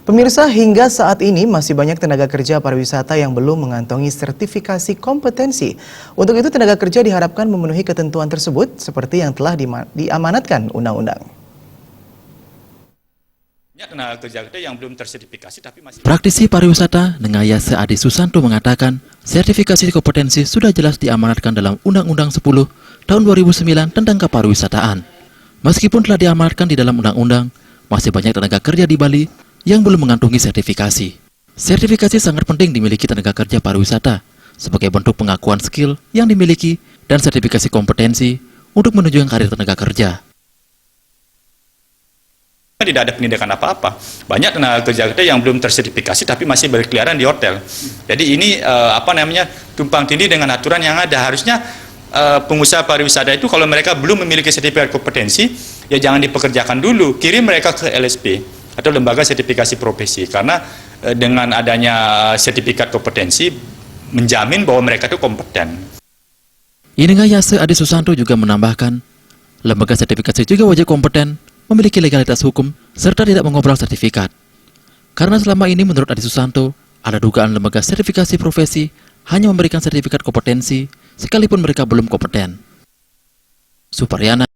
Pemirsa, hingga saat ini masih banyak tenaga kerja pariwisata yang belum mengantongi sertifikasi kompetensi. Untuk itu, tenaga kerja diharapkan memenuhi ketentuan tersebut seperti yang telah diamanatkan undang-undang. Tenaga kerja yang belum tersertifikasi tapi masih... Praktisi pariwisata Nengayase Adi Susanto mengatakan, sertifikasi kompetensi sudah jelas diamanatkan dalam Undang-Undang 10 tahun 2009 tentang kepariwisataan. Meskipun telah diamanatkan di dalam undang-undang, masih banyak tenaga kerja di Bali yang belum mengantongi sertifikasi. Sertifikasi sangat penting dimiliki tenaga kerja pariwisata sebagai bentuk pengakuan skill yang dimiliki dan sertifikasi kompetensi untuk menunjang karir tenaga kerja. Tidak ada penindakan apa-apa. Banyak tenaga kerja kita yang belum tersertifikasi tapi masih berkeliaran di hotel. Jadi ini tumpang tindih dengan aturan yang ada. Harusnya pengusaha pariwisata itu kalau mereka belum memiliki sertifikat kompetensi, ya jangan dipekerjakan dulu, kirim mereka ke LSP atau lembaga sertifikasi profesi, karena dengan adanya sertifikat kompetensi menjamin bahwa mereka itu kompeten. Nengayase Adi Susanto juga menambahkan, lembaga sertifikasi juga wajib kompeten, memiliki legalitas hukum, serta tidak mengobrol sertifikat. Karena selama ini menurut Adi Susanto, ada dugaan lembaga sertifikasi profesi hanya memberikan sertifikat kompetensi, sekalipun mereka belum kompeten. Suparyana